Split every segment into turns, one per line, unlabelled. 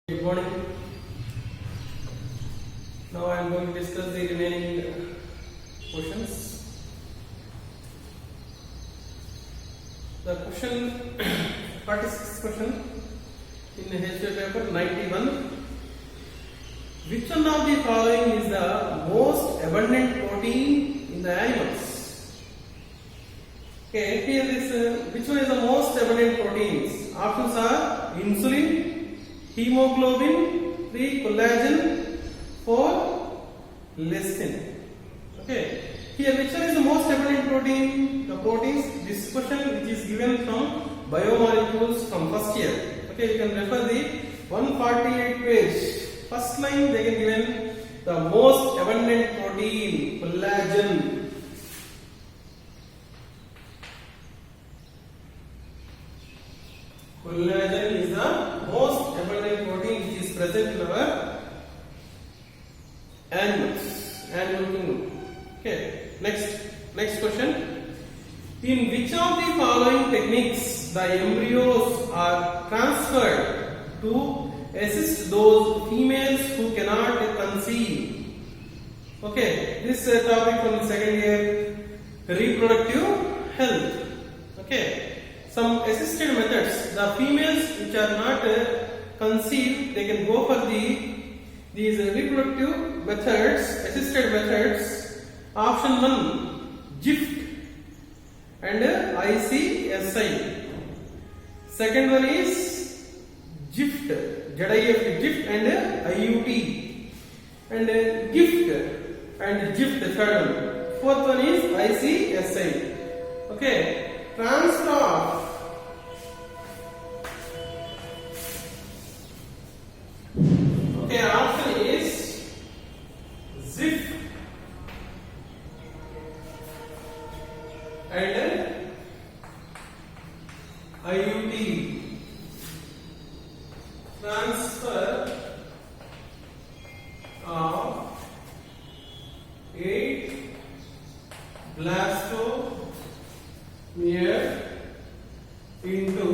Good morning. Now I am going to discuss the remaining questions. The question 46th question in the history paper 91. Which one of the following is the most abundant protein in the animals? Okay, here is which one is the most abundant proteins? Options are insulin, hemoglobin, 3 collagen, 4 lectin. Okay, here which one is the most abundant protein? The proteins, this question which is given from biomolecules from first year. Okay, you can refer the 148 page. First line they can given the most abundant protein, collagen. Collagen is the most abundant protein which is present in our animal kingdom. Okay, next question. In which of the following techniques the embryos are transferred to assist those females who cannot conceive? Okay, this topic from the second year, reproductive health. Okay. Some assisted methods, the females which are not conceived, they can go for these reproductive methods, assisted methods. Option 1, GIFT and ICSI. Second one is GIFT, GIFT and IUT, and GIFT and GIFT. Third one. Fourth one is ICSI. Okay. Transfer of option is ZIF and IUT. Transfer of 8 blasto into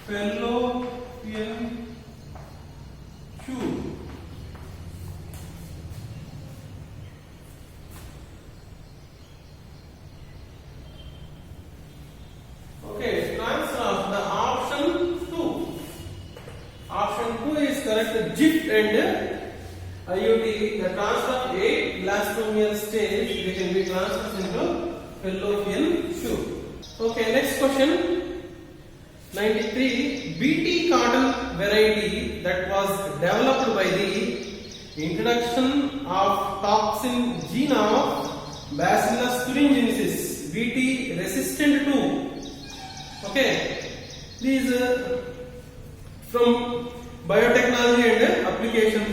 fallopian tube. Okay, answer of the option 2. Option 2 is correct. GIFT and IUT, the transfer of 8 blastomeal stage, they can be transferred into fallopian tube. Okay, next question. 93. BT cotton variety that was developed by the introduction of toxin gene of Bacillus thuringiensis, BT resistant to. Okay, these from biotechnology and application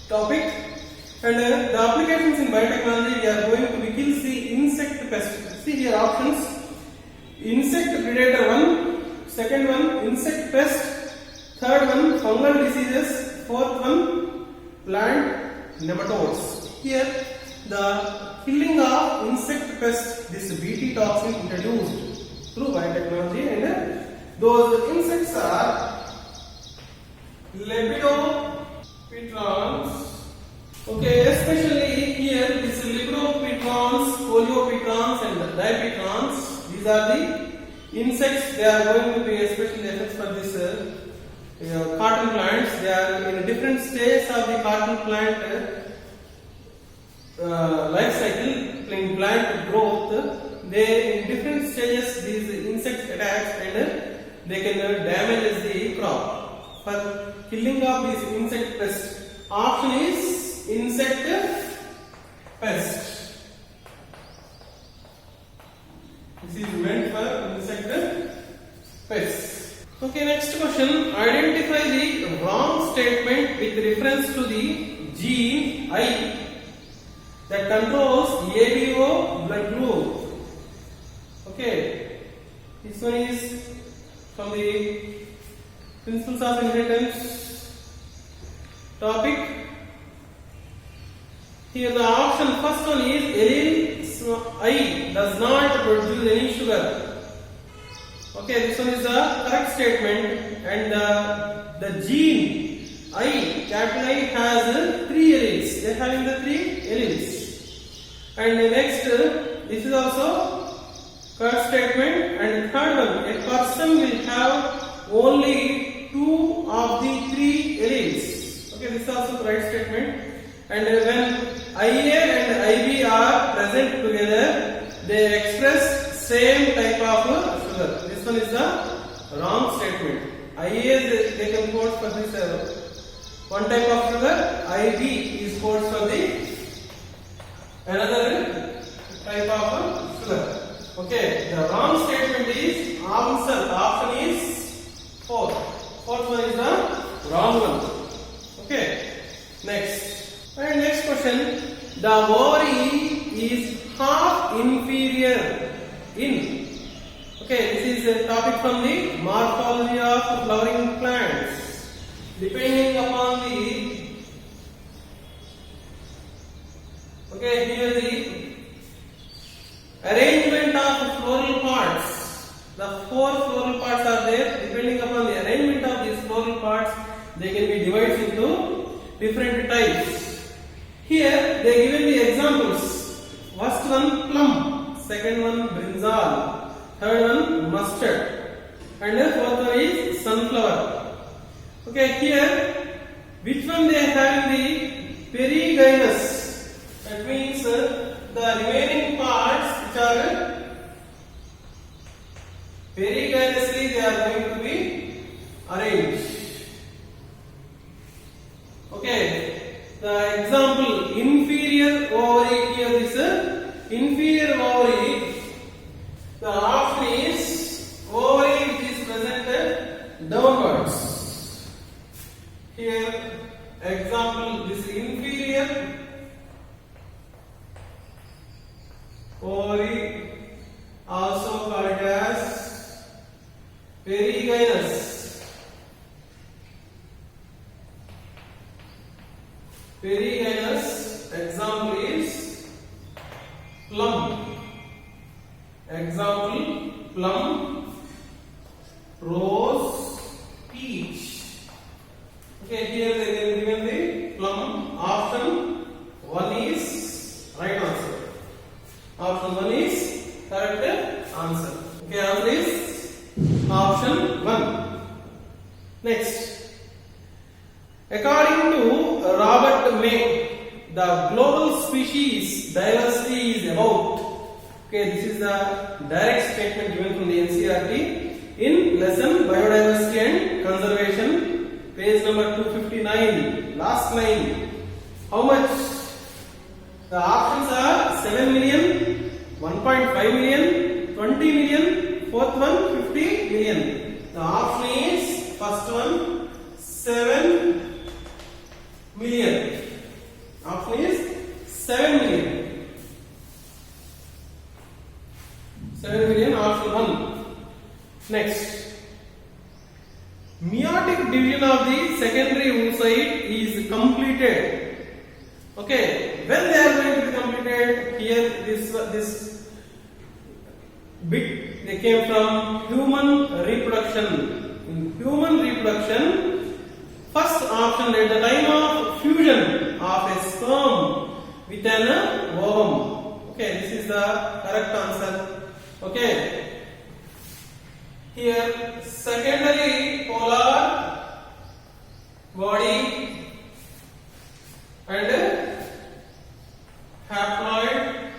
topic. And the applications in biotechnology, we are going to kill the insect pest. See here options. Insect predator 1, second one insect pest, third one fungal diseases, fourth one plant nematodes. Here the killing of insect pest, this BT toxin introduced through biotechnology, and those insects are Lepidopterans. Okay, especially here this Lepidopterans, Coleopterans and Diapterans. These are the insects. They are going to be especially effects for this cotton plants. They are in different stages of the cotton plant life cycle, in plant growth. They in different stages these insects attacks and they can damage the crop. For killing of these insect pests, option is insect pest. This is meant for insect pests. Okay, next question. Identify the wrong statement with reference to the gene I that controls ABO blood group. Okay, this one is from the Principles of Inheritance topic. Here the option first one is allele I does not produce any sugar. Okay, this one is the correct statement, and the gene I, capital I, has 3 alleles. They are having the 3 alleles. And the next, this is also correct statement, and the third one, a person will have only 2 of the 3 alleles. Okay, this is also correct statement. And when IA and IB are present together, they express same type of sugar. This one is the wrong statement. IA they can code for this one type of sugar. IB is code for the another type of sugar. Okay, the wrong statement is answer. Option is 4th. 4th one is the wrong one. Okay, next. And next question. The ovary is half inferior in. Okay, this is a topic from the morphology of flowering plants. Depending upon the, okay, here the arrangement of floral parts. The 4 floral parts are there. Depending upon the arrangement of these floral parts, they can be divided into different types. Here they given the examples. First one plum, second one brinjal, third one mustard, and the fourth one is sunflower. Okay, here which one they are having the perigynous? That means the remaining parts which are perigynously they are going to be arranged. Okay. The example inferior ovary, here is inferior ovary. The option is ovary which is presented downwards. Here example, this inferior ovary, also called as perigynous. Perigynous example is plum. Example plum, rose, peach. Okay, here they are given the plum. Option 1 is right answer. Option 1 is correct answer. Okay, answer is option 1. Next. According to Robert May, the global species diversity is about. Okay, this is the direct statement given from the NCERT in lesson biodiversity and conservation, page number 259, last line. How much? The options are 7 million, 1.5 million, 20 million, fourth one 50 million. The option is first one 7 million. Option is 7 million. 7 million, option 1. Next. Meiotic division of the secondary oocyte is completed. Okay, when they are going to be completed, here this bit they came from human reproduction. In human reproduction, first option at the time of fusion of a sperm with an ovum. Okay, this is the correct answer. Okay. Here secondary polar body and haploid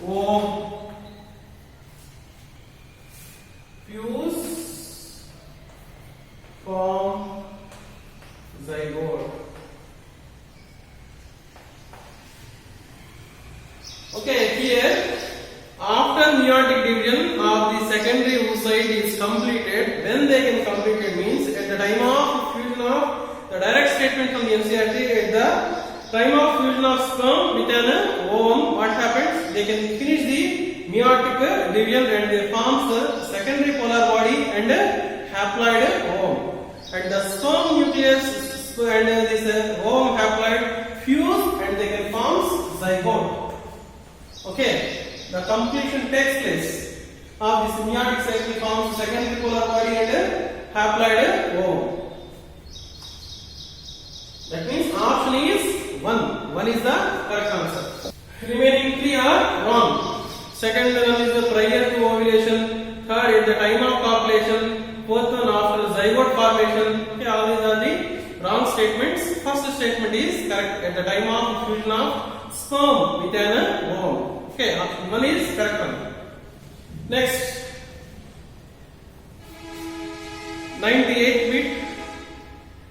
ovum fuse form zygote. Okay, here after meiotic division of the secondary oocyte is completed, when they can complete it means at the time of fusion of the direct statement from the NCERT, at the time of fusion of sperm with an ovum, what happens? They can finish the meiotic division and they forms the secondary polar body and haploid ovum. And the sperm nucleus and this ovum haploid fuse and they can form zygote. Okay, the completion takes place. of this meiotic cycle forms secondary polar body and haploid ovum. That means option is 1. 1 is the correct answer. Remaining 3 are wrong. Second one is the prior to ovulation. Third is the time of copulation. Fourth one after zygote formation. Okay, all these are the wrong statements. First statement is correct at the time of fusion of sperm with an ovum. Okay, option 1 is correct one. Next, 98th bit.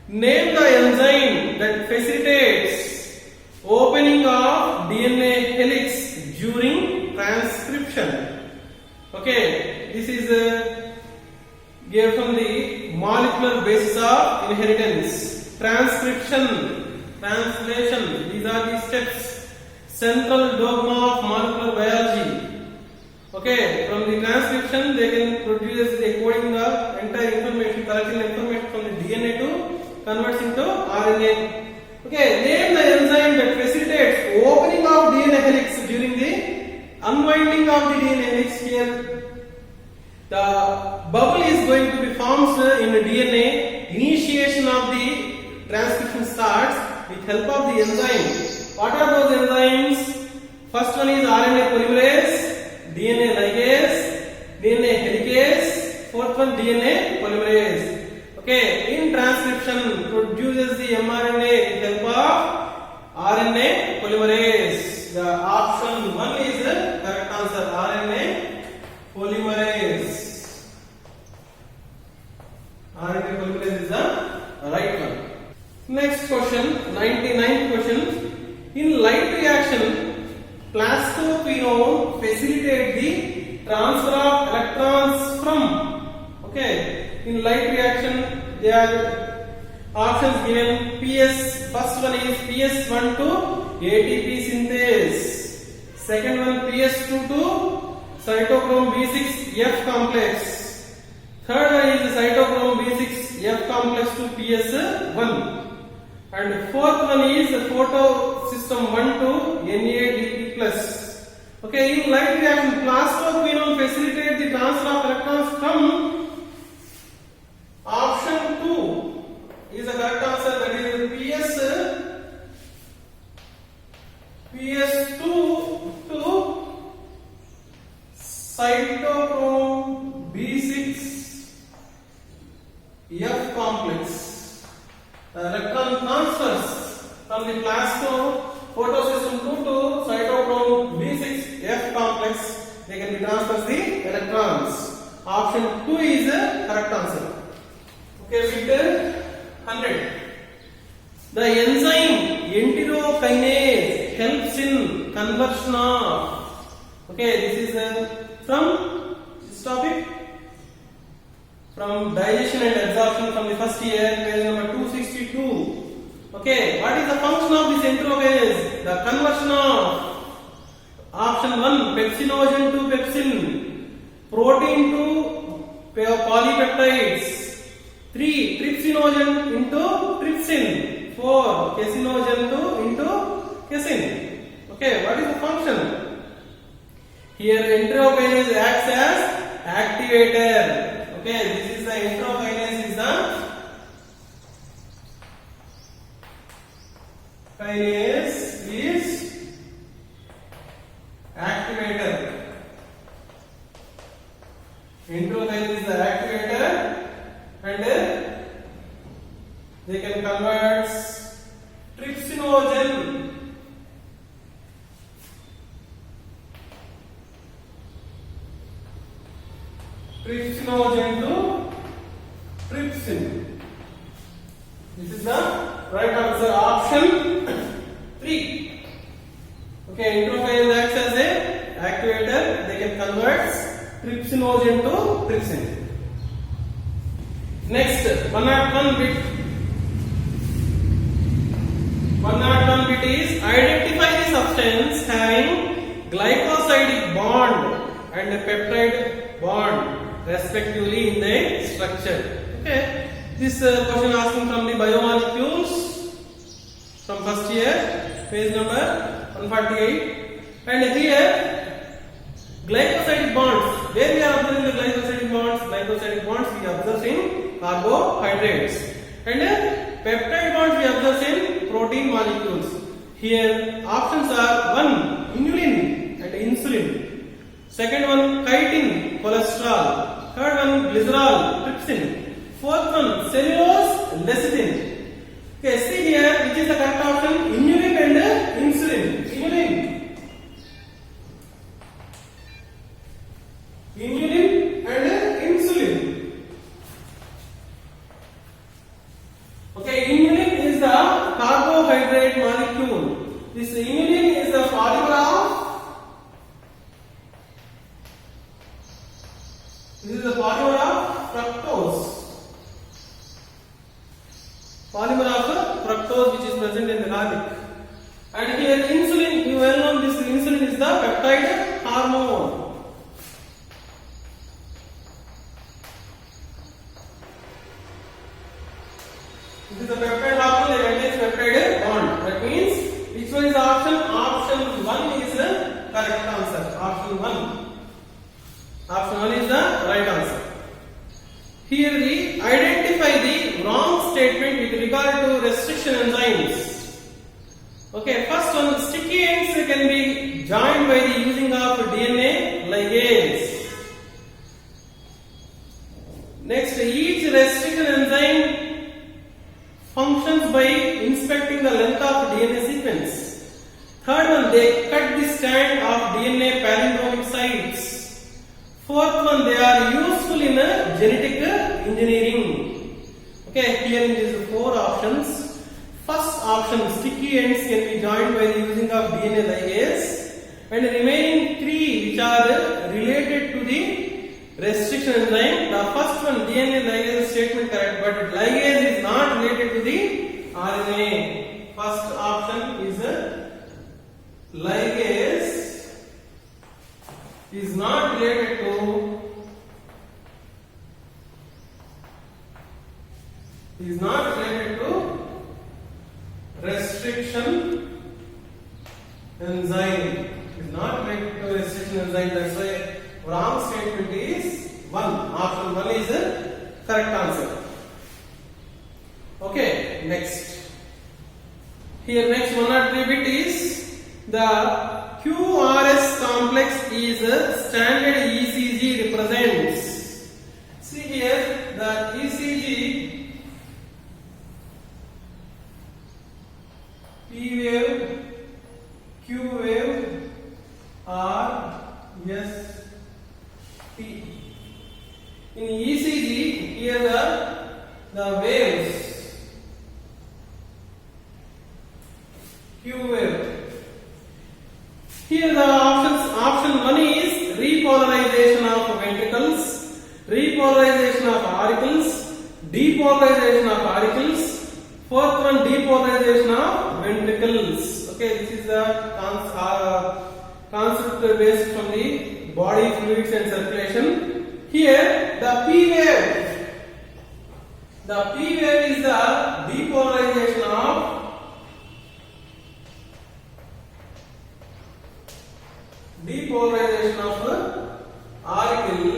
Name the enzyme that facilitates opening of DNA helix during transcription. Okay, this is given from the molecular basis of inheritance. Transcription, translation, these are the steps. Central dogma of molecular biology. Okay, from the transcription they can produce decoding the entire information, collecting information from the DNA to converts into RNA. Okay, name the enzyme that facilitates opening of DNA helix during the unwinding of the DNA helix. Here, the bubble is going to be formed in the DNA. Initiation of the transcription starts with help of the enzyme. What are those enzymes? First one is RNA polymerase, DNA ligase, DNA helicase. Fourth one DNA polymerase. Okay, in transcription produces the mRNA with help of RNA polymerase. The option 1 is the correct answer. RNA polymerase. RNA polymerase is the right one. Next question, 99th question. In light reaction, plastoquinone facilitate the transfer of electrons from. Okay, in light reaction, there are options given. PS, first one is PS1 to ATP synthase. Second one PS2 to cytochrome B6F complex. Third one is cytochrome B6F complex to PS1. And fourth one is photosystem 1 to NADP+. Okay, in light reaction, plastoquinone facilitate the transfer of electrons from. Option 2 is the correct answer. That is PS2 to cytochrome B6F complex. Electron transfers from the photosystem 2 to cytochrome B6F complex. They can be transferred the electrons. Option 2 is the correct answer. Okay, with 100. The enzyme enterokinase helps in conversion of. Okay, this is from this topic, from digestion and absorption from the first year, page number 262. Okay, what is the function of this enterokinase? The conversion of. Option 1, pepsinogen to pepsin, protein to polypeptides. 3, trypsinogen into trypsin. 4, casinogen into casein. Okay, what is the function? Here enterokinase acts as activator. Okay, this is the enterokinase is the kinase is activator. Enterokinase is the activator, and they can convert trypsinogen to trypsin. This is the right answer. Option 3. Okay, enterokinase acts as a activator. They can convert trypsinogen to trypsin. Next, 101 bit. 101 bit is identify the substance having glycosidic bond and a peptide bond respectively in the structure. Okay, this question asking from the biomolecules from first year, page number 148. And here glycosidic bonds. Where we are observing the glycosidic bonds? Glycosidic bonds we observe in carbohydrates. And peptide bonds we observe in protein molecules. Here options are 1. Inulin and insulin. Second one chitin, cholesterol. Third one glycerol, trypsin. Fourth one cellulose, lecithin. Okay, see here which is the correct option? Inulin and insulin. Inulin and insulin. Okay, inulin is the carbohydrate molecule. This inulin is the polymer of fructose. Polymer of fructose which is present in the garlic. And here insulin, you well know this insulin is the peptide hormone. This is the peptide hormone that contains peptide bond. That means which one is the option? Option 1 is the correct answer. Option 1. Option 1 is the right answer. Here we identify the wrong statement with regard to restriction enzymes. Okay, first one, sticky ends can be joined by the using of DNA ligase. Next, each restriction enzyme functions by inspecting the length of DNA sequence. Third one, they cut the strand of DNA palindromic sites. Fourth one, they are useful in genetic engineering. Okay, here in these 4 options. First option, sticky ends can be joined by the using of DNA ligase, and the remaining 3 which are related to the restriction enzyme. The first one, DNA ligase statement correct, but ligase is not related to the RNA. First option is ligase is not related to restriction enzyme. Is not related to restriction enzyme. That's why wrong statement is 1. Option 1 is the correct answer. Okay, next. Here next 103 bit is the QRS complex is a standard ECG represents. See here the ECG, P wave, Q wave, R, S, T. In ECG, here the waves, Q wave. Here the option 1 is repolarization of ventricles, repolarization of auricles, depolarization of auricles. Fourth one, depolarization of ventricles. Okay, this is the concept based from the body fluids and circulation. Here the P wave. The P wave is the depolarization of auricle,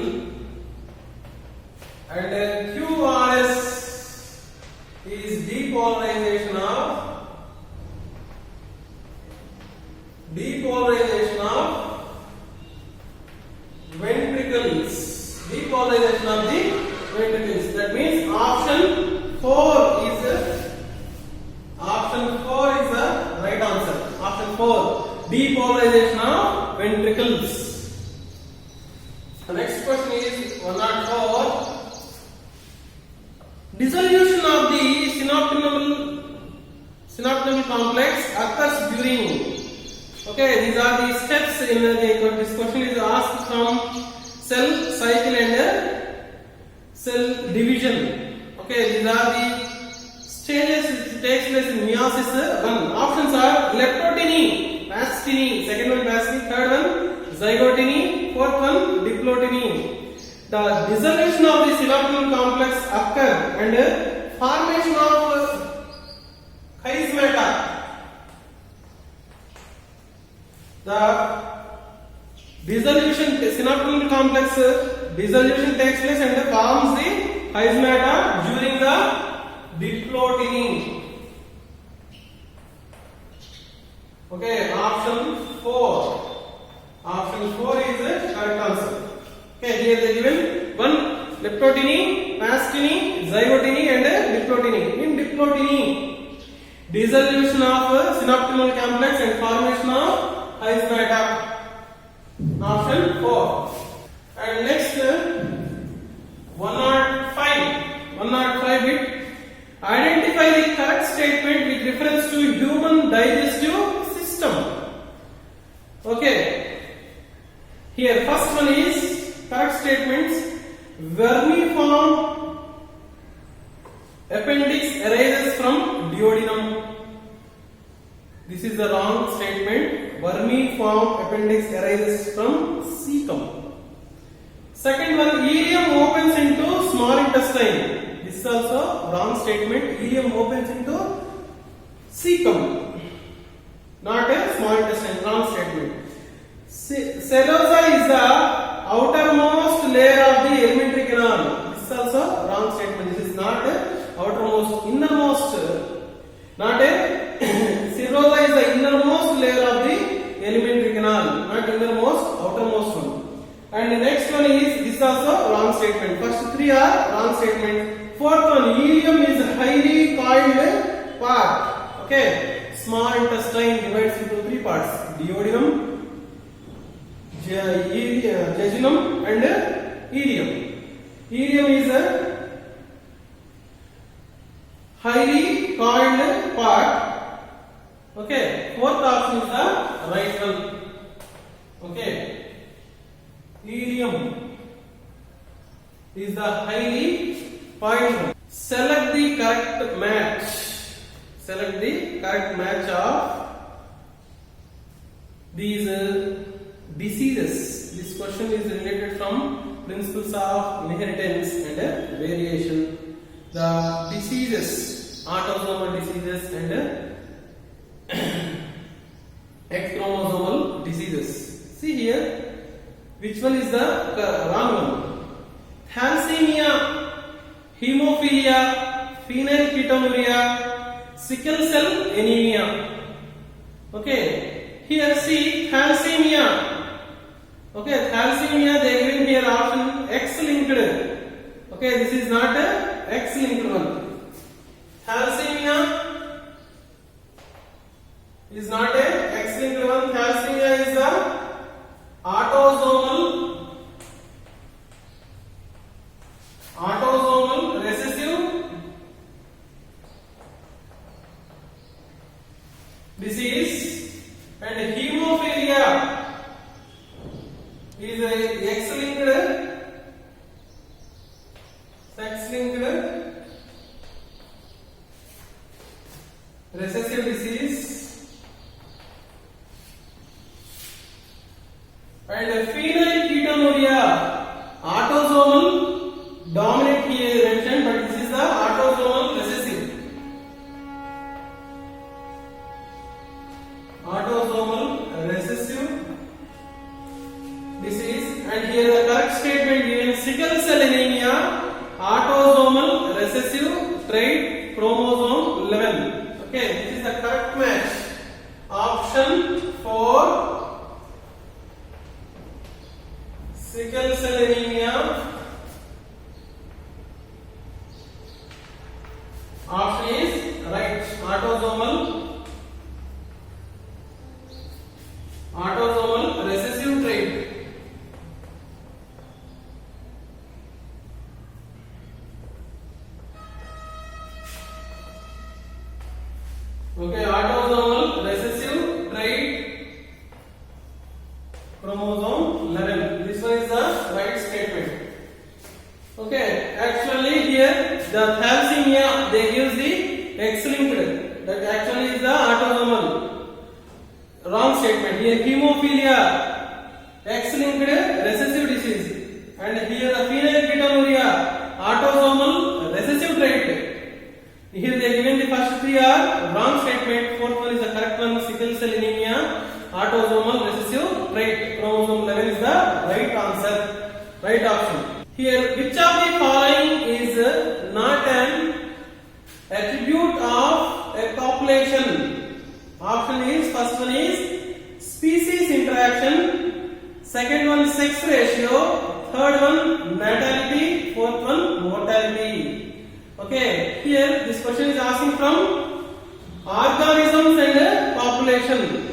and QRS is depolarization of ventricles. Depolarization of the ventricles. That means option 4 is the right answer. Option 4. Depolarization of ventricles. The next question is 104. Dissolution of the synaptic complex occurs during. Okay, these are the steps in this question is asked from cell cycle and cell division. Okay, these are the stages which takes place in meiosis 1. Options are leptoteny, mastiny, second one mastiny, third one zygoteny, fourth one diploteny. The dissolution of the synaptic complex occur and formation of chiasmata. The Dissolution, synaptic complex dissolution takes place and forms the hydromata during the diploidyning. Okay, option 4. Option 4 is the correct answer. Okay, here they given one leptotiny, mastiny, zygotiny and diplotiny. In diplotiny, dissolution of synaptic complex and formation of hydromata. Option 4. And next 105 bit. Identify the correct statement with reference to human digestive system. Okay. Here first one is correct statements. Vermiform appendix arises from duodenum. This is the wrong statement. Vermiform appendix arises from cecum. Second one, ileum opens into small intestine. This is also wrong statement. Ileum opens into cecum, not a small intestine. Wrong statement. Serosa is the outermost layer of the alimentary canal. This is also wrong statement. This is not a outermost, innermost. Not a serosa is the innermost layer of the alimentary canal, not innermost, outermost one. And the next one is this also wrong statement. First three are wrong statement. Fourth one, ileum is highly coiled part. Okay, small intestine divides into three parts: duodenum, jejunum, and ileum. Ileum is a highly coiled part. Okay, fourth option is the right one. Okay. Ileum is the highly coiled. Select the correct match. Select the correct match of these diseases. This question is related from principles of inheritance and variation. The diseases, autosomal diseases and X chromosomal diseases. See here. Which one is the wrong one? Thalassemia, hemophilia, phenylketonuria, sickle cell anemia. Okay, here see thalassemia. Okay, thalassemia they given here option X-linked. Okay, this is not a X-linked one. Thalassemia is not a X-linked one. Thalassemia is the autosomal recessive disease, and hemophilia is a X-linked recessive disease. And phenylketonuria, autosomal dominant here mentioned, but this is the autosomal recessive. Autosomal recessive disease, and here the correct statement given: sickle cell anemia, autosomal recessive trait, chromosome 11. Okay, this is the correct match. Option 4. Sickle cell anemia. Option is right. Autosomal recessive trait. Okay, autosomal recessive trait, chromosome 11. This one is the right statement. Okay, actually here the thalassemia they use the X-linked. That actually is the autosomal. Wrong statement. Here hemophilia, X-linked recessive disease, and here the phenylketonuria, autosomal recessive trait. Here they given the first three are wrong statement. Fourth one is the correct one. Sickle cell anemia, autosomal recessive trait, chromosome 11 is Right option. Here, which of the following is not an attribute of a population? Option is, first one is species interaction, second one sex ratio, third one natality, fourth one mortality. Okay, here this question is asking from organisms and population.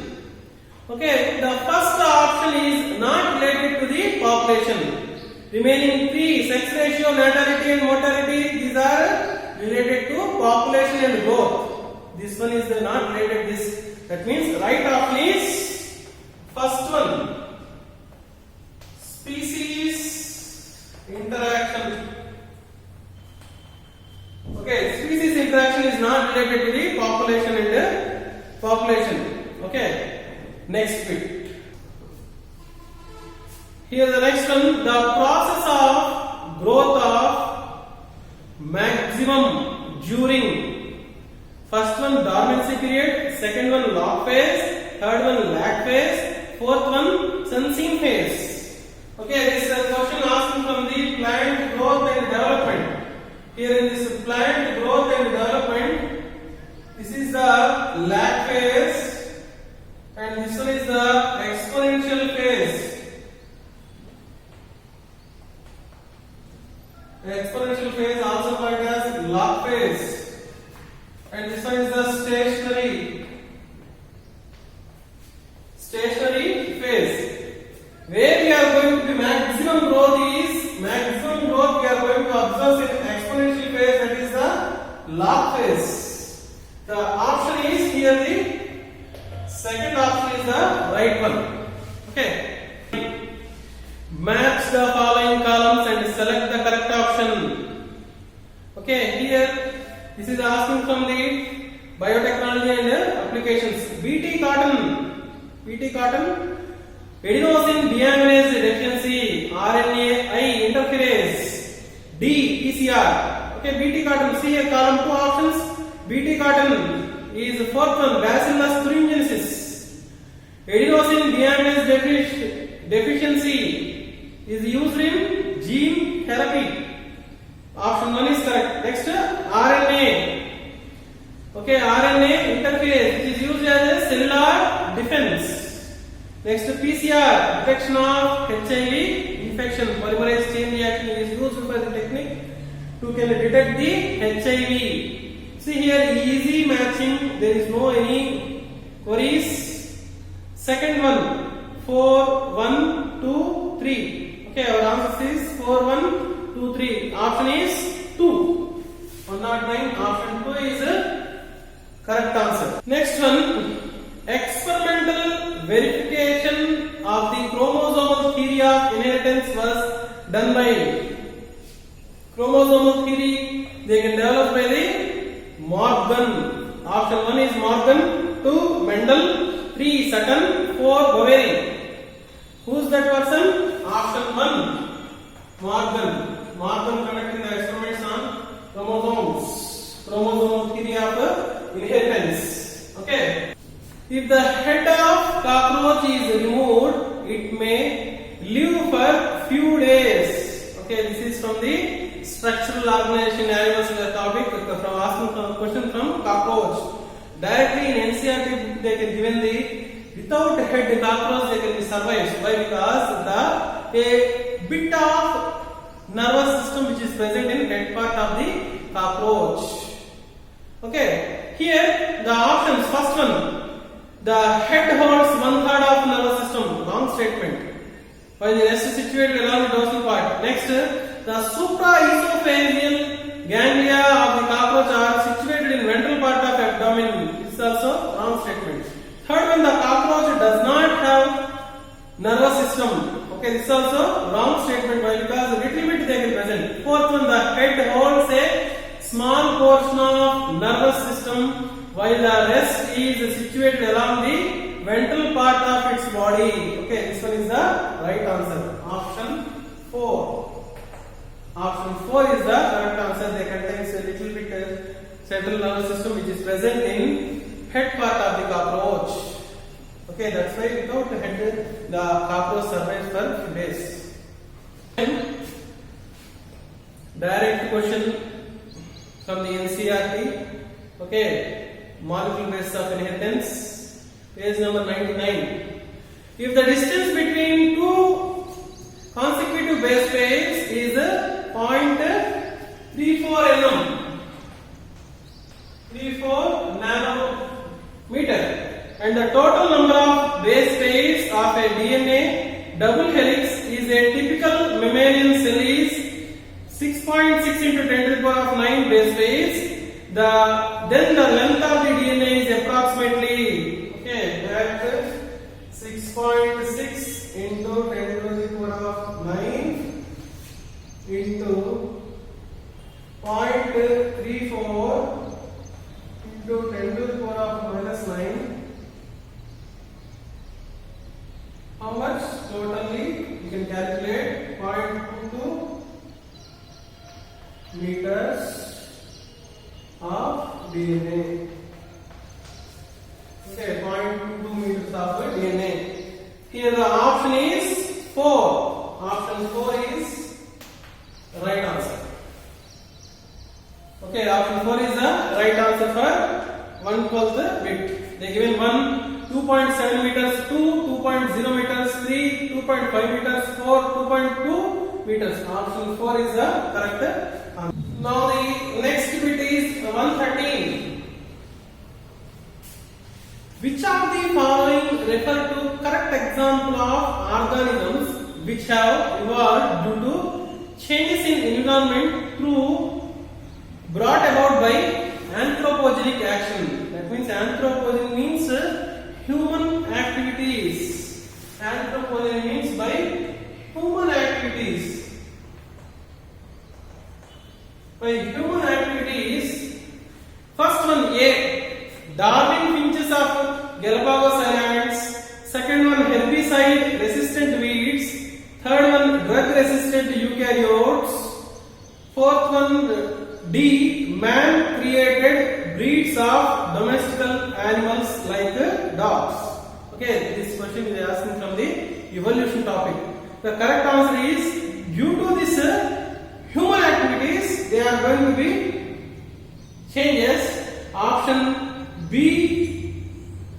Okay, the first option is not related to the population. Remaining three, sex ratio, natality and mortality, these are related to population and growth. This one is not related this. That means right option is first one, species interaction. Okay, species interaction is not related to the population and population. Okay. Next bit. Here the next one, the process of growth of maximum during first one dormancy period, second one log phase, third one lag phase, fourth one sensing phase. Okay, this is a question asking from the plant growth and development. Here in this plant growth and development, this is the lag phase. And this one is the exponential phase. The exponential phase also called as log phase. And this one is the stationary phase. Where we are going to the maximum growth we are going to observe in exponential phase, that is the log phase. The option is here the second option is the right one. Okay. Match the following columns and select the correct option. Okay, here this is asking from the biotechnology and applications. BT cotton, adenosine deaminase deficiency, RNAi interferase, D PCR. Okay, BT cotton. See here, column 2 options. BT cotton is fourth one, Bacillus thuringiensis. Adenosine deaminase deficiency is used in gene therapy. Option 1 is correct. Next, RNA. Okay, RNA interferase, which is used as a cellular defense. Next, PCR, detection of HIV infection. Polymerase chain reaction is used by the technique to can detect the HIV. See here, easy matching, there is no any queries. Second one, 4, 1, 2, 3. Okay, our answer is 4, 1, 2, 3. Option is 2. 109, option 2 is a correct answer. Next one, experimental verification of the chromosomal theory of inheritance was done by chromosomal theory. They can develop by the Morgan. Option 1 is Morgan, 2 Mendel, 3 Sutton, 4 Boveri. Who is that person? Option 1 Morgan. Morgan conducting the experiments on chromosomes. Chromosomal theory of inheritance. Okay. If the head of cockroach is removed, it may live for few days. Okay, this is from the structural organization animals topic, from asking a question from cockroach. Directly in NCERT they can given the without head cockroach they can be survived. Why? Because a bit of nervous system which is present in head part of the cockroach. Okay, here the options, first one, the head holds 1/3 of nervous system, wrong statement, while the rest is situated along the dorsal part. Next, the supraesophageal ganglia of the cockroach are situated in ventral part of abdomen. This is also wrong statement. Third one, the cockroach does not have nervous system. Okay, this is also wrong statement. Why? Because a little bit they can present. Fourth one, the head holds a small portion of nervous system, while the rest is situated along the ventral part of its body. Okay, this one is the right answer. Option 4. Option 4 is the correct answer. They contains a little bit central nervous system which is present in head part of the cockroach. Okay, that's why without head the cockroach survives for days. direct question from the NCERT. Okay, molecular basis of inheritance, page number 99. If the distance between two consecutive base pairs is 0.34 nanometer, and the total number of base pairs of a DNA double helix is a typical mammalian cell is 6.6 into 10 to the power of 9 base pairs, then the length of the DNA is approximately, okay, that 6.6 into 10 to the power of 9 into 0.34 into 10 to the power of minus 9. How much totally? You can calculate 0.22 meters of DNA. Okay, 0.22 meters of DNA. Here the option is 4. Option 4 is right answer. Okay, option 4 is the right answer for 1/12 bit. They given 2.7 meters, 2.0 meters, 2.5 meters, 2.2 meters. Option 4 is the correct answer. Now the next bit is 113. Which of the following refer to correct example of organisms which have evolved due to changes in environment through brought about by anthropogenic action? That means anthropogenic means human activities. Anthropogenic means by human activities. By human activities, first one A, Darwin finches of Galapagos Islands. Second one, herbicide resistant weeds. Third one, drug resistant eukaryotes. Fourth one, D, man created breeds of domestical animals like dogs. Okay, this question is asking from the evolution topic. The correct answer is, due to this human activities, they are going to be changes. Option B,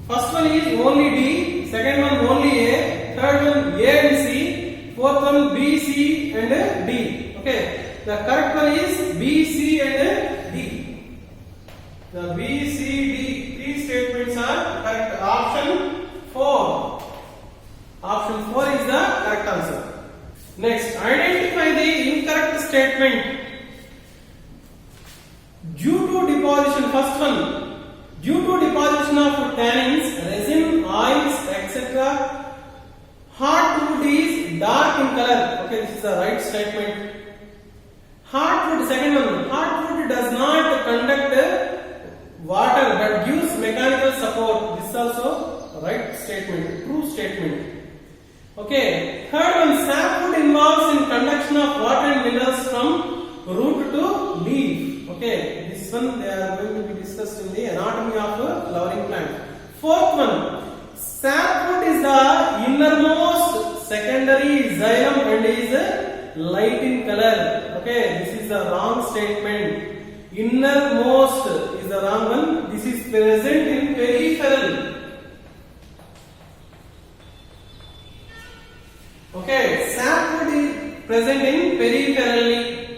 first one is only D, second one only A, third one A and C, fourth one B, C and D. Okay, the correct one is B, C and D. The B, C, D, three statements are correct. Option 4. Option 4 is the correct answer. Next, identify the incorrect statement. Due to deposition, first one, due to deposition of tannins, resin, oils, etc., heartwood is dark in color. Okay, this is the right statement. Heartwood, second one, heartwood does not conduct water but gives mechanical support. This is also right statement, true statement. Okay, third one, sapwood involves in conduction of water and minerals from root to leaf. Okay, this one they are going to be discussed in the anatomy of a flowering plant. Fourth one, sapwood is the innermost secondary xylem and is light in color. Okay, this is the wrong statement. Innermost is the wrong one. This is present in peripheral. Okay, sapwood is present in peripherally,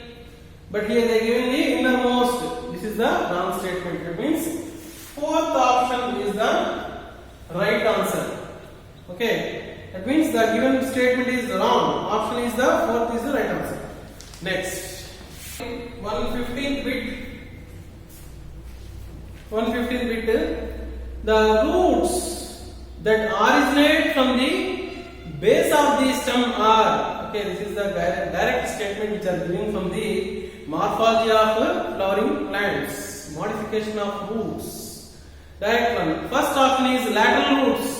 but here they are given the innermost. This is the wrong statement. It means fourth option is the right answer. Okay, that means the given statement is wrong. Option is the fourth is the right answer. Next, 115th bit. 115th bit. The roots that originate from the base of the stem are. Okay, this is the direct statement which are given from the morphology of flowering plants. Modification of roots. Direct one. First option is lateral roots.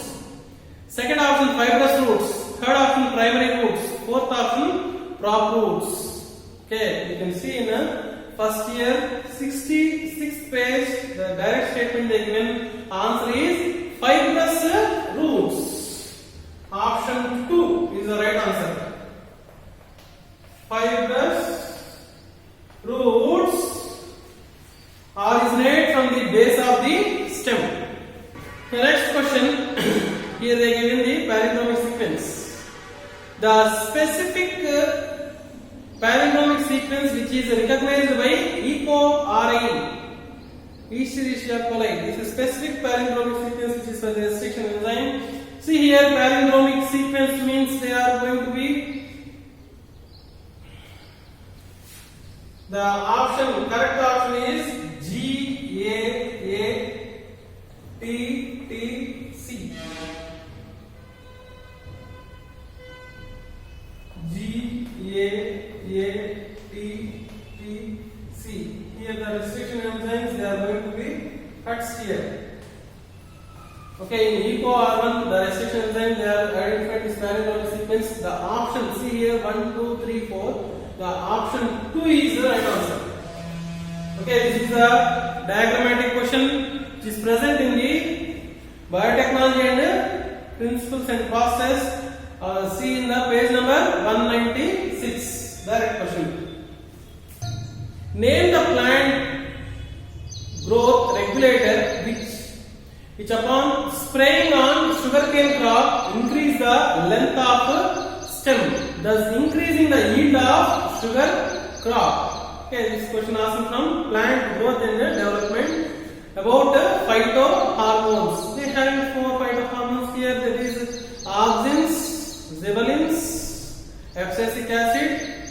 Second option fibrous roots. Third option primary roots. Fourth option prop roots. Okay, you can see in first year 66th page the direct statement they given answer is fibrous roots. Option 2 is the right answer. Fibrous The specific palindromic sequence which is recognized by ECO-RI, Escherichia coli. This is specific palindromic sequence which is for the restriction enzyme. See here, palindromic sequence means they are going to be the option, correct option is GAATTC. GAATTC. Here the restriction enzymes, they are going to be cuts here. Okay, in ECO-R1 the restriction enzyme, they are identified as palindromic sequence. The option, see here 1, 2, 3, 4. The option 2 is the right answer. Okay, this is the diagrammatic question which is present in the biotechnology and principles and process. See in the page number 196. Direct question. Name the plant growth regulator which upon spraying on sugarcane crop increase the length of stem, thus increasing the yield of sugar crop. Okay, this question asking from plant growth and development about phytohormones. They have 4 phytohormones here, that is auxins, zeolins, abscisic acid,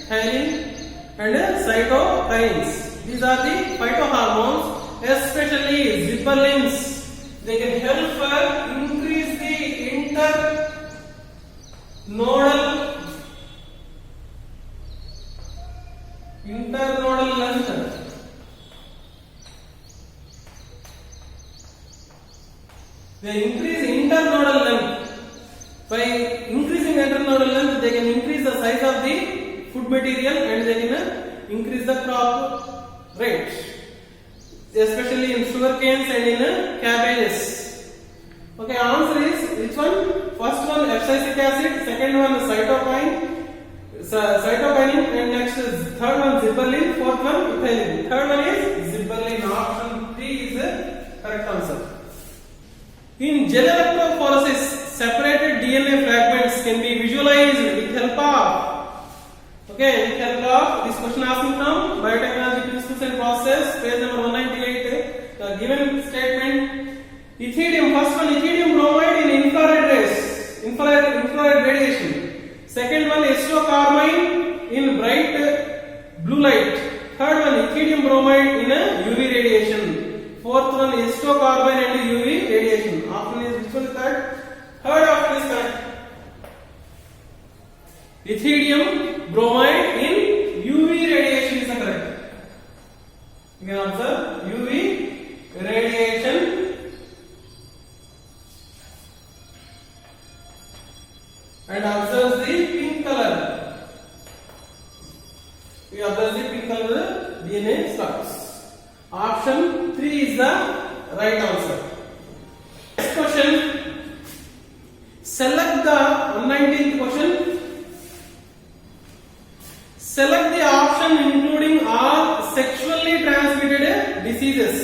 hyalin and cytokines. These are the phytohormones, especially zeolins. They can help for increase the internodal length. They increase internodal length. By increasing internodal length, they can increase the size of the food material and they can increase the crop rate, especially in sugar canes and in cabbages. Okay, answer is which one? First one abscisic acid, second one cytokinin, and next is third one zeolin, fourth one hyalin. Third one is zeolin. Option 3 is the correct answer. In gel electrophoresis, separated DNA fragments can be visualized with help of. Okay, with help of this question asking from biotechnology principles and process, page number 198. The given statement: ethidium, first one ethidium bromide in infrared rays, infrared radiation. Second one carmine in bright blue light. Third one ethidium bromide in UV radiation. Fourth one carmine and UV radiation. Option is which one is correct? Third option is correct. Ethidium bromide in UV radiation is correct. You can observe UV radiation. And observe the pink color. We observe the pink color DNA slugs. Option 3 is the right answer. Next question. Select the 119th question. Select the option including all sexually transmitted diseases.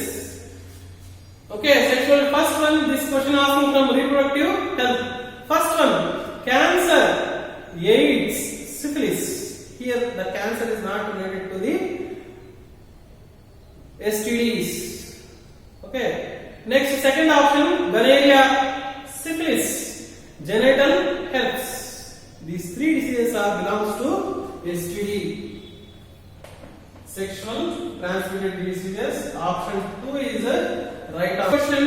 Okay, sexual. First one, this question asking from reproductive health. First one, cancer, AIDS, syphilis. Here the cancer is not related to the STDs. Okay. Next, second option, gonorrhea, syphilis, genital herpes. These 3 diseases belongs to STD. Sexual transmitted diseases. Option 2 is the right question.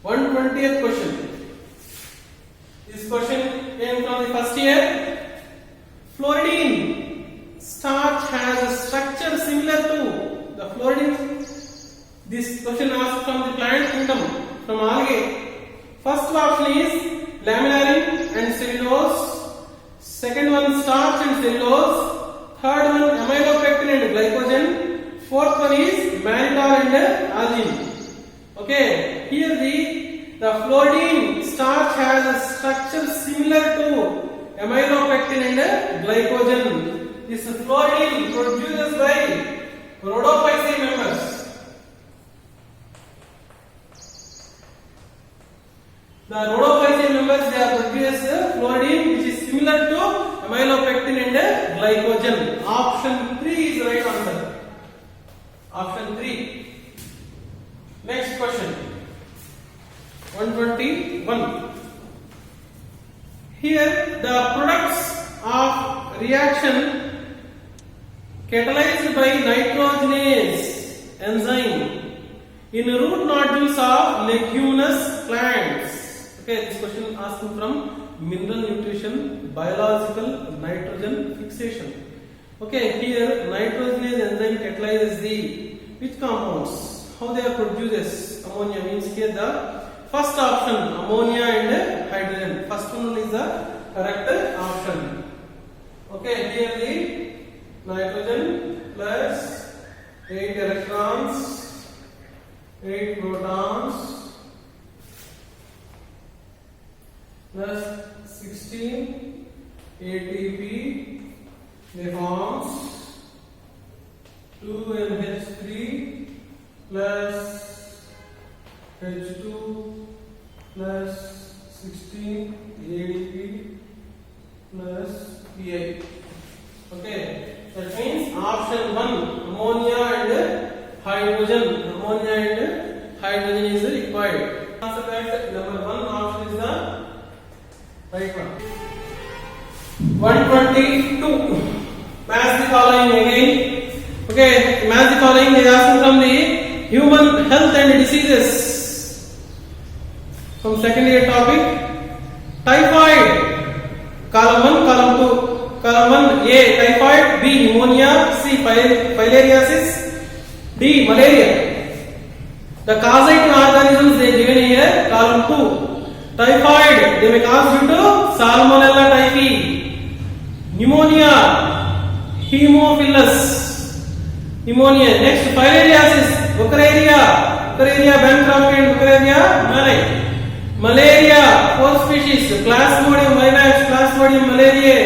120th question. This question came from the first year. Fluoridine starch has a structure similar to the fluoridine. This question asked from the plant kingdom, from algae. First option is laminarin and cellulose. Second one, starch and cellulose. Third one, amylopectin and glycogen. Fourth one is mannitol and algin. Okay, here the fluoridine starch has a structure similar to amylopectin and glycogen. This fluoridine produced by rhodophyceae members. The rhodophyceae members, they are produced similar to amylopectin and glycogen. Option 3 is the right answer. Option 3. Next question. 121. Here the products of reaction catalyzed by nitrogenase enzyme in root nodules of leguminous plants. Okay, this question asking from mineral nutrition, biological nitrogen fixation. Okay, here nitrogenase enzyme catalyzes the which compounds? How they are produces? Ammonia means here the first option, ammonia and hydrogen. First one is the correct option. Okay, here the nitrogen plus 8 electrons, 8 protons plus 16 ATP, they forms 2NH3 plus H2 plus 16 ADP plus PI. Okay, that means option 1, ammonia and hydrogen. Ammonia and hydrogen is required. Answer that number 1 option is the right one. 122. Match the following again. Okay, match the following is asking from the human health and diseases. From second year topic. Typhoid. Column 1, column 2. Column 1 A. Typhoid. B. Pneumonia. C. Filariasis. D. Malaria. The causative organisms they given here. Column 2. Typhoid. They may cause due to Salmonella typhi. Pneumonia. Haemophilus. Pneumonia. Next, filariasis. Wuchereria. Wuchereria bancroft and Wuchereria malai. Malaria. 4 species. Plasmodium vivax. Plasmodium malariae.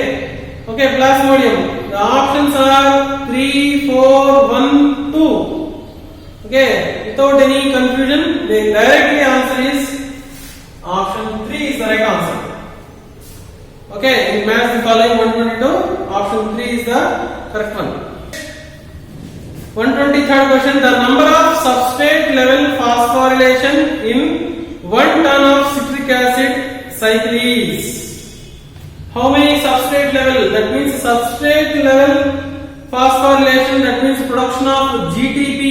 Okay, Plasmodium. The options are 3, 4, 1, 2. Okay, without any confusion, the directly answer is option 3 is the right answer. Okay, in match the following 122, option 3 is the correct one. 123rd question, the number of substrate level phosphorylation in 1 ton of citric acid cycle is? How many substrate level? That means substrate level phosphorylation, that means production of GTP.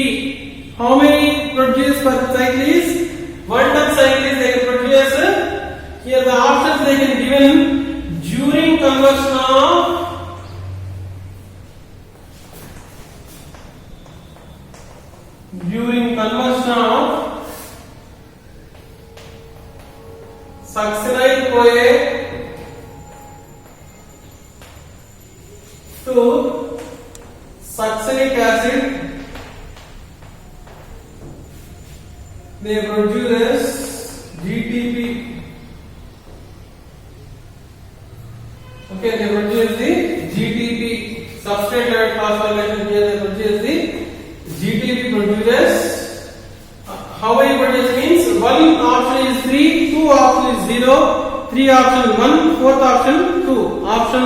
How many produce per cycle is? 1 ton cycle is they can produce. Here the options they can given during conversion of succinyl-CoA to succinic acid, they produce GTP. Okay, they produce the GTP. Substrate level phosphorylation here they produce the GTP produces. How many produce means 1 option is 3, 2 option is 0, 3 option 1, 4th option 2. Option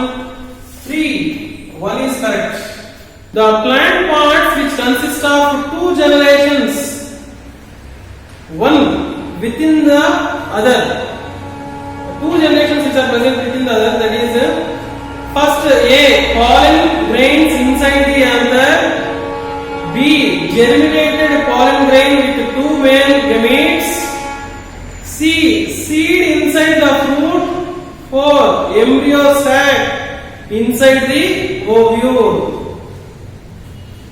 3, 1 is correct. The plant parts which consist of 2 generations, one within the other. 2 generations which are present within the other, that is first A, pollen grains inside the anther. B, germinated pollen grain with 2 male gametes. C, seed inside the fruit. 4, embryo sac inside the ovule.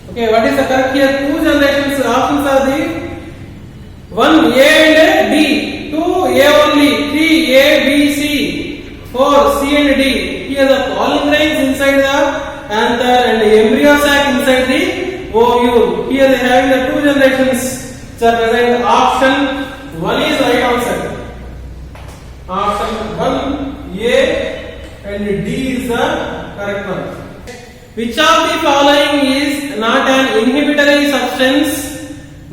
Okay, what is the correct here? 2 generations. Options are the 1 A and D, 2 A only, 3 A, B, C, 4 C and D. Here the pollen grains inside the anther and the embryo sac inside the ovule. Here they having the 2 generations which are present. Option 1 is right answer. Option 1 A and D is the correct one. Which of the following is not an inhibitory substance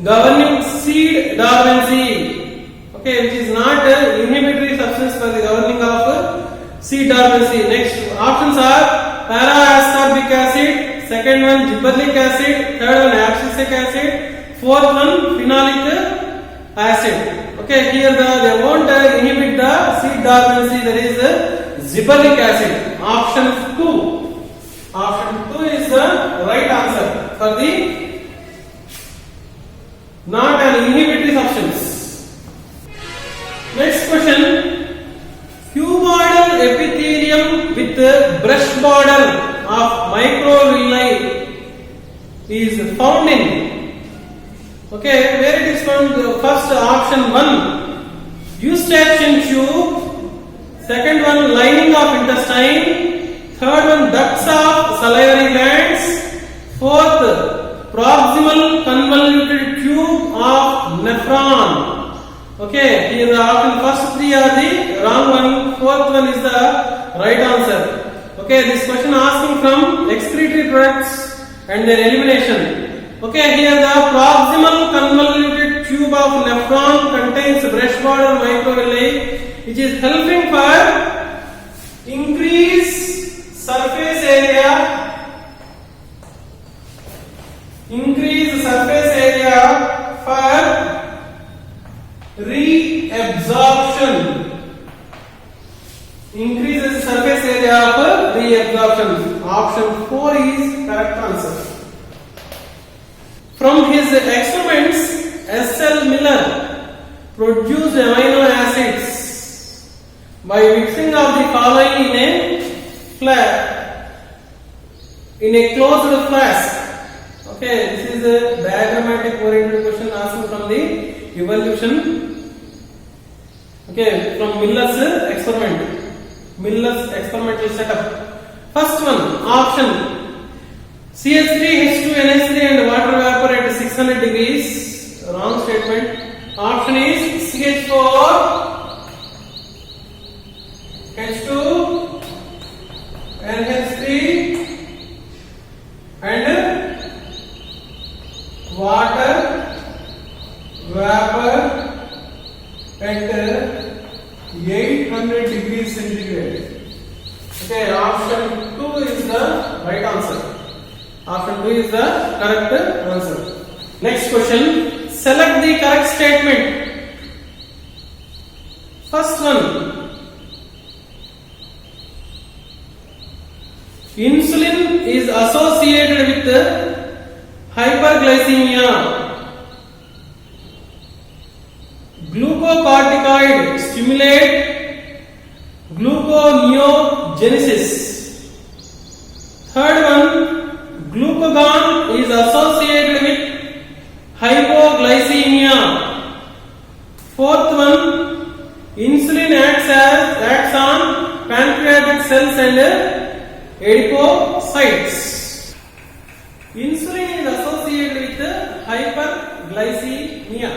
governing seed dormancy? Okay, which is not an inhibitory substance for the governing of seed dormancy. Next options are para-ascorbic acid, second one gibberellic acid, third one abscisic acid, fourth one phenolic acid. Okay, here they won't inhibit the seed dormancy, that is gibberellic acid. Option 2. Option 2 is the right answer for the not an inhibitory substance. Next question. Cuboidal epithelium with brush border of microvilli is found in. Okay, where it is found? First option 1, eustachian tube. Second one, lining of intestine. Third one, ducts of salivary glands. Fourth, proximal convoluted tube of nephron. Okay, here the option first 3 are the wrong one. Fourth one is the right answer. Okay, this question asking from excretory products and their elimination. Okay, here the proximal convoluted tube of nephron contains brush border microvilli, which is helping for increase surface area, for reabsorption. Increases surface area of reabsorption. Option 4 is correct answer. From his experiments, S.L. Miller produced amino acids by mixing of the following in a closed flask. Okay, this is a diagrammatic oriented question asking from the evolution. Okay, from Miller's experimental setup. First one, option CH3H2NH3 and water vapor at 600 degrees. Wrong statement. Option is CH4 H2 NH3 and water vapor at 800 degrees centigrade. Okay, option 2 is the right answer. Option 2 is the correct answer. Next question. Select the correct statement. First one. Insulin is associated with hyperglycemia. Glucocorticoid stimulate gluconeogenesis. Third one, glucagon is associated with hypoglycemia. Fourth one, insulin acts on pancreatic cells and adipocytes. Insulin is associated with hyperglycemia.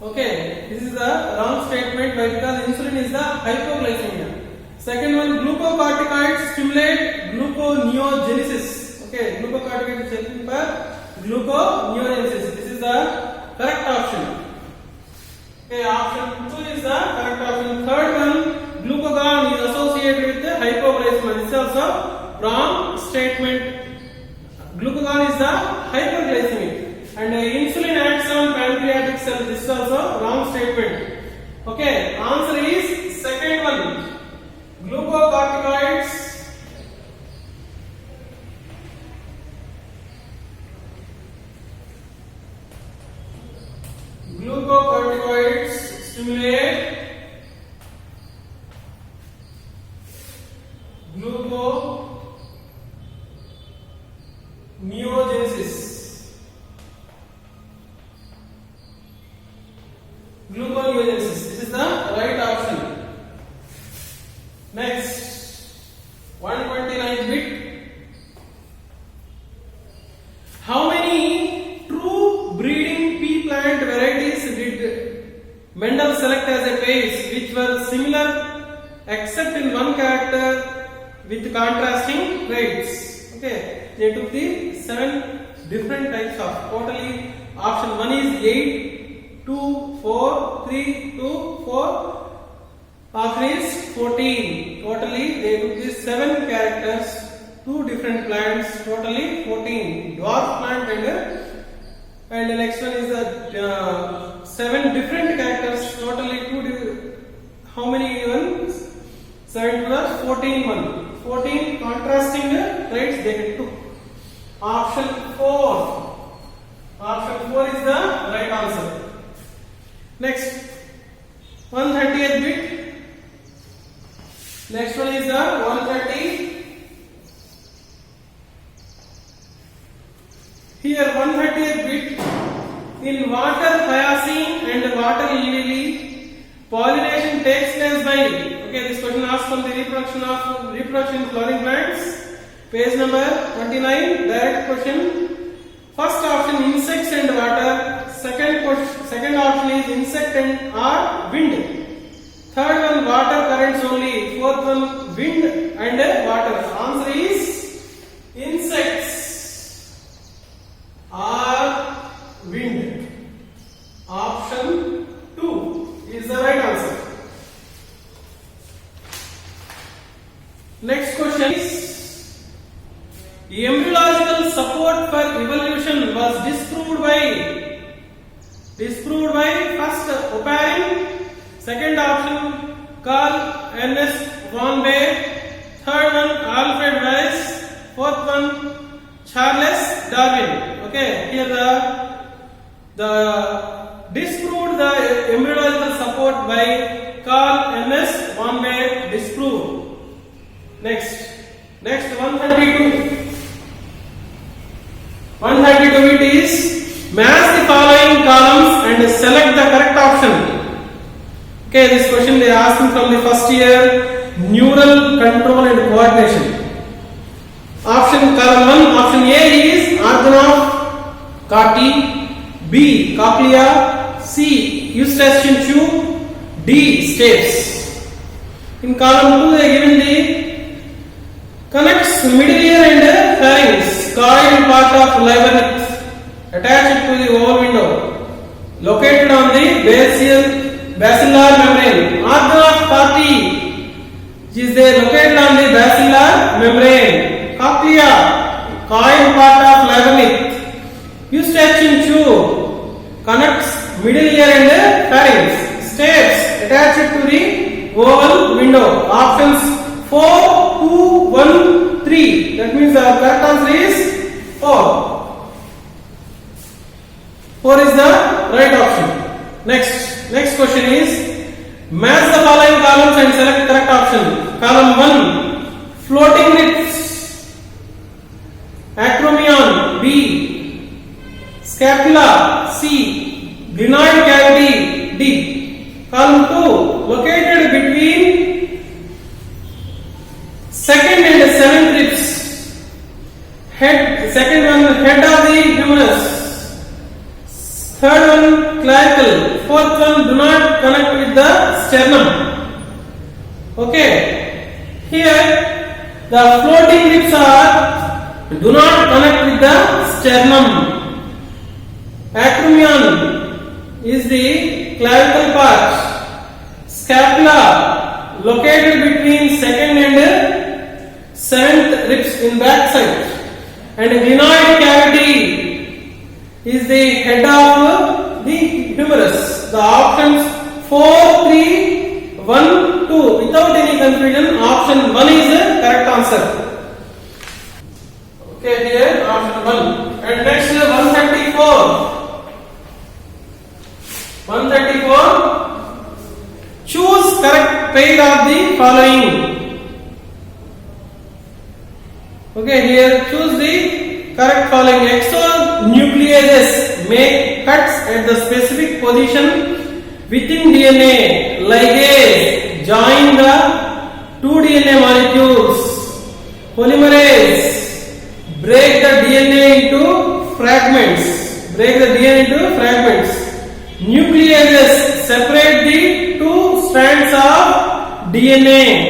Okay, this is the wrong statement because insulin is the hypoglycemia. Second one, glucocorticoids stimulate gluconeogenesis. Okay, glucocorticoids is helping for gluconeogenesis. This is the correct option. Okay, option 2 is the correct option. Third one, glucagon is associated with the hypoglycemia. This is also wrong statement. Glucagon is the hyperglycemic. And insulin acts on pancreatic cells. This is also wrong statement. Okay, answer is second one. Glucocorticoids stimulate gluconeogenesis. Gluconeogenesis. This is the right option. Next, 129th bit. How many true breeding pea plant varieties did Mendel select as a pace which were similar except in one character with contrasting traits? Okay, they took the 7 different types of totally. Option 1 is 8, 2, 4, 3, 2, 4. Option is 14. Totally they took these 7 characters, 2 different plants, totally 14. Dwarf plant and the next one is the 7 different characters, totally 2. How many ones? 7 plus 14 one. 14 contrasting traits they took. Option 4. Option 4 is the right answer. Next, 130th bit. Next one is the 130. Here 130th bit. In water hyacinth and water lily, pollination takes place by. Okay, this question asks from the reproduction in flowering plants. Page number 29. Direct question. First option insects and water. Second option is insect and or wind. Third one water currents only. Fourth one wind and water. Answer is insects or wind. Option 2 is the right answer. Next question is embryological support for evolution was disproved by first Oparin, second option Carl Ernst von Baer, third one Alfred Weiss, fourth one Charles Darwin. Okay, here the disproved the embryological support by Carl Ernst von Baer disproved. Next 132. 132 it is match the following columns and select the correct option. Okay, this question they are asking from the first year, neural control and coordination. Option column 1, option A is organ of Carti, B cochlea, C eustachian tube, D stapes. In column 2 they are given the connects middle ear and pharynx, coiled part of labyrinth attached to the oval window, located on the basilar membrane. Organ of Carti is there located on the basilar membrane. Cochlea, coiled part of labyrinth. Eustachian tube connects middle ear and pharynx. Stapes attached to the oval window. Options 4, 2, 1, 3. That means the correct answer is 4. 4 is the right option. Next question is match the following columns and select correct option. Column 1, floating ribs, acromion, B, scapula, C, glenoid cavity, D. Column 2, located between second and seventh ribs. Second one head of the humerus. Third one clavicle. Fourth one do not connect with the sternum. Okay. Here the floating ribs are do not connect with the sternum. Acromion is the clavicle part. Scapula located between second and seventh ribs in back side. And glenoid cavity is the head of the humerus. The options 4, 3, 1, 2. Without any confusion, option 1 is the correct answer. Okay, here option 1. And next 134. 134. Choose correct pair of the following. Okay, here choose the correct following. Exonucleases make cuts at the specific position within DNA. Ligase join the two DNA molecules. Polymerase break the DNA into fragments. Nucleases separate the two strands of DNA.